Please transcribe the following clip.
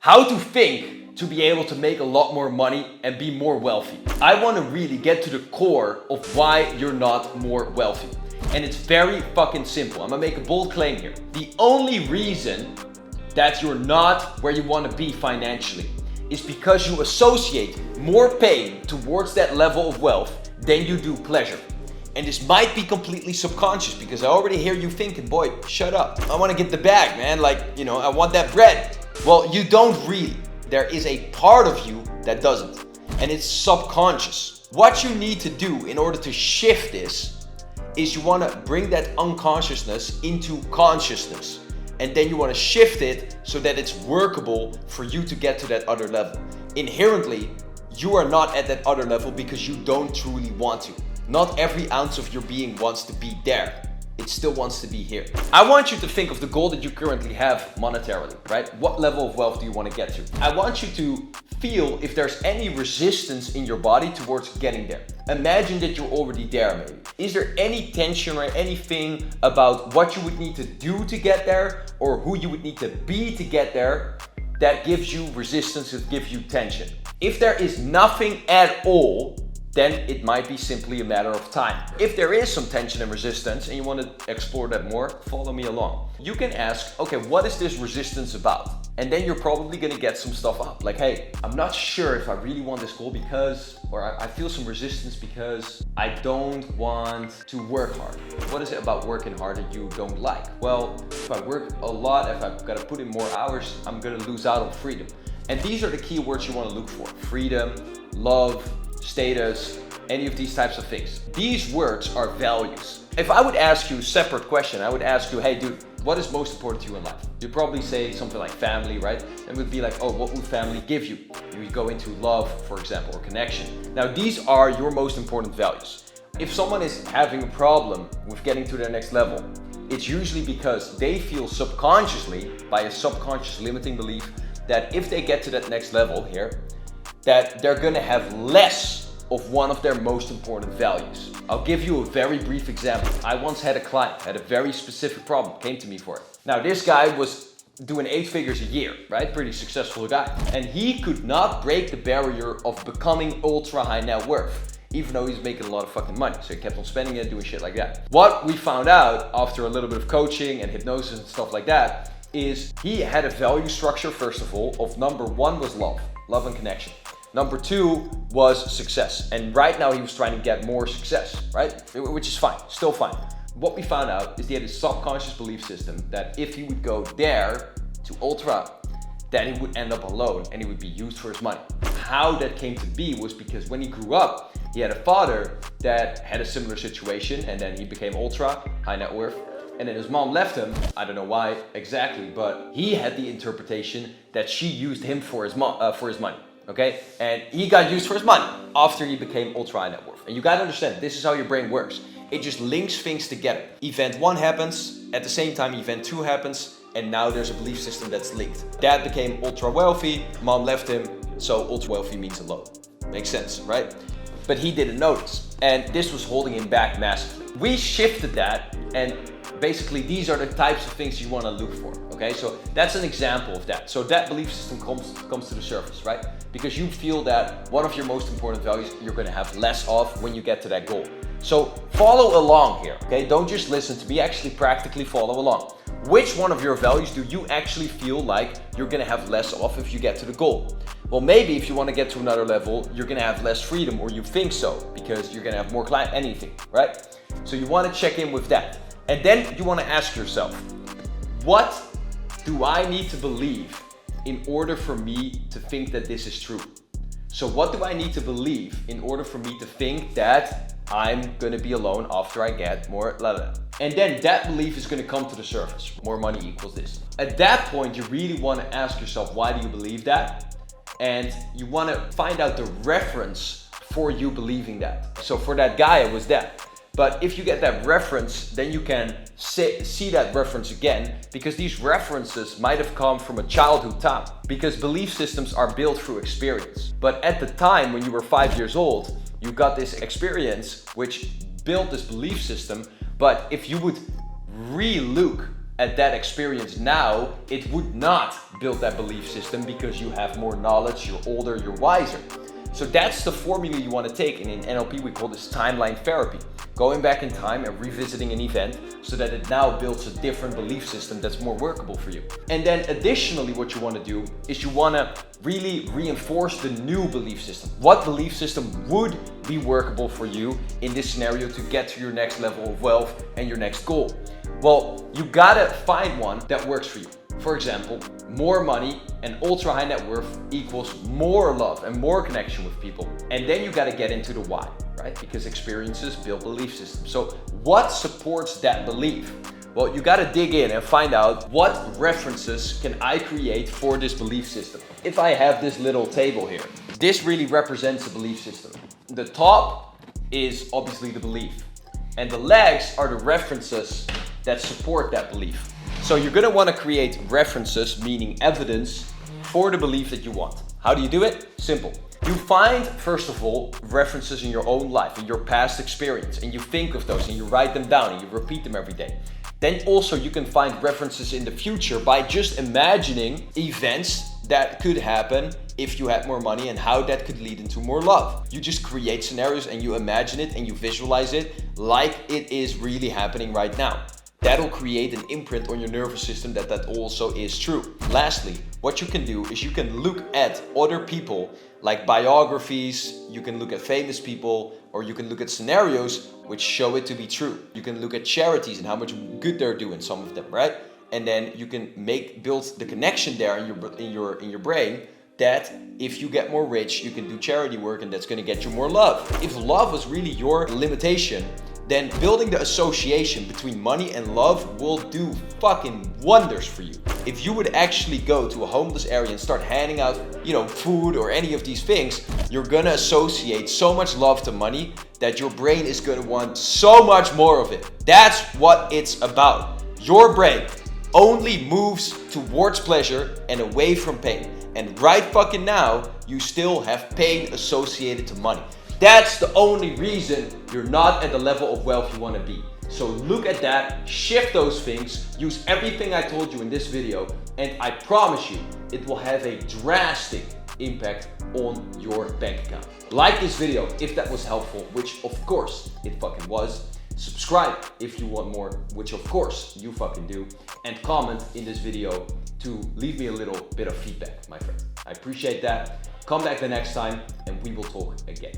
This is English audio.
How to think to be able to make a lot more money and be more wealthy. I want to really get to the core of why you're not more wealthy. And it's very fucking simple. I'm gonna make a bold claim here. The only reason that you're not where you want to be financially is because you associate more pain towards that level of wealth than you do pleasure. And this might be completely subconscious because I already hear you thinking, boy, shut up. I want to get the bag, man. Like, I want that bread. Well, you don't really. There is a part of you that doesn't, and it's subconscious. What you need to do in order to shift this is you want to bring that unconsciousness into consciousness, and then you want to shift it so that it's workable for you to get to that other level. Inherently, you are not at that other level because you don't truly want to. Not every ounce of your being wants to be there. It still wants to be here. I want you to think of the goal that you currently have monetarily, right? What level of wealth do you want to get to? I want you to feel if there's any resistance in your body towards getting there. Imagine that you're already there, maybe. Is there any tension or anything about what you would need to do to get there or who you would need to be to get there that gives you resistance, that gives you tension? If there is nothing at all, then it might be simply a matter of time. If there is some tension and resistance and you want to explore that more, follow me along. You can ask, okay, what is this resistance about? And then you're probably gonna get some stuff up. Like, hey, I'm not sure if I really want this goal because, or I feel some resistance because I don't want to work hard. What is it about working hard that you don't like? Well, if I work a lot, if I've got to put in more hours, I'm gonna lose out on freedom. And these are the key words you want to look for: freedom, love, status, any of these types of things. These words are values. If I would ask you a separate question, I would ask you, hey dude, what is most important to you in life? You'd probably say something like family, right? And would be like, oh, what would family give you? You would go into love, for example, or connection. Now, these are your most important values. If someone is having a problem with getting to their next level, it's usually because they feel subconsciously, by a subconscious limiting belief, that if they get to that next level here, that they're gonna have less of one of their most important values. I'll give you a very brief example. I once had a client, had a very specific problem, came to me for it. Now this guy was doing 8 figures a year, right? Pretty successful guy. And he could not break the barrier of becoming ultra high net worth, even though he's making a lot of fucking money. So he kept on spending it, doing shit like that. What we found out after a little bit of coaching and hypnosis and stuff like that is he had a value structure, first of all, of number 1 was love and connection. Number 2 was success. And right now he was trying to get more success, right? Which is fine, still fine. What we found out is he had a subconscious belief system that if he would go there to ultra, then he would end up alone and he would be used for his money. How that came to be was because when he grew up, he had a father that had a similar situation and then he became ultra, high net worth. And then his mom left him. I don't know why exactly, but he had the interpretation that she used him for his money. Okay, and he got used for his money after he became ultra high net worth. And you gotta understand, this is how your brain works. It just links things together. Event 1 happens, at the same time event 2 happens, and now there's a belief system that's linked. Dad became ultra wealthy, mom left him, so ultra wealthy means alone. Makes sense, right? But he didn't notice, and this was holding him back massively. We shifted that, and basically these are the types of things you want to look for. Okay, so that's an example of that. So that belief system comes to the surface, right? Because you feel that one of your most important values you're going to have less of when you get to that goal. So follow along here, okay? Don't just listen to me, actually practically follow along. Which one of your values do you actually feel like you're going to have less of if you get to the goal? Well, maybe if you want to get to another level, you're going to have less freedom, or you think so, because you're going to have more client, anything, right? So you want to check in with that. And then you want to ask yourself, what do I need to believe in order for me to think that this is true? So what do I need to believe in order for me to think that I'm gonna be alone after I get more blah. And then that belief is gonna come to the surface. More money equals this. At that point, you really wanna ask yourself, why do you believe that? And you wanna find out the reference for you believing that. So for that guy, it was that. But if you get that reference, then you can see that reference again, because these references might have come from a childhood time, because belief systems are built through experience. But at the time when you were 5 years old, you got this experience which built this belief system. But if you would re-look at that experience now, it would not build that belief system because you have more knowledge, you're older, you're wiser. So that's the formula you want to take, and in NLP we call this timeline therapy. Going back in time and revisiting an event so that it now builds a different belief system that's more workable for you. And then additionally, what you want to do is you want to really reinforce the new belief system. What belief system would be workable for you in this scenario to get to your next level of wealth and your next goal? Well, you gotta find one that works for you. For example, more money and ultra high net worth equals more love and more connection with people. And then you gotta get into the why, right? Because experiences build belief systems. So what supports that belief? Well, you gotta dig in and find out what references can I create for this belief system. If I have this little table here, this really represents a belief system. The top is obviously the belief, and the legs are the references that support that belief. So you're gonna wanna create references, meaning evidence, for the belief that you want. How do you do it? Simple. You find, first of all, references in your own life, in your past experience, and you think of those and you write them down and you repeat them every day. Then also you can find references in the future by just imagining events that could happen if you had more money and how that could lead into more love. You just create scenarios and you imagine it and you visualize it like it is really happening right now. That'll create an imprint on your nervous system that also is true. Lastly, what you can do is you can look at other people, like biographies, you can look at famous people, or you can look at scenarios which show it to be true. You can look at charities and how much good they're doing, some of them, right? And then you can build the connection there in your brain that if you get more rich, you can do charity work and that's gonna get you more love. If love was really your limitation, then building the association between money and love will do fucking wonders for you. If you would actually go to a homeless area and start handing out, food or any of these things, you're gonna associate so much love to money that your brain is gonna want so much more of it. That's what it's about. Your brain only moves towards pleasure and away from pain. And right fucking now, you still have pain associated to money. That's the only reason you're not at the level of wealth you want to be. So look at that, shift those things, use everything I told you in this video, and I promise you, it will have a drastic impact on your bank account. Like this video if that was helpful, which of course it fucking was. Subscribe if you want more, which of course you fucking do. And comment in this video to leave me a little bit of feedback, my friend. I appreciate that. Come back the next time and we will talk again.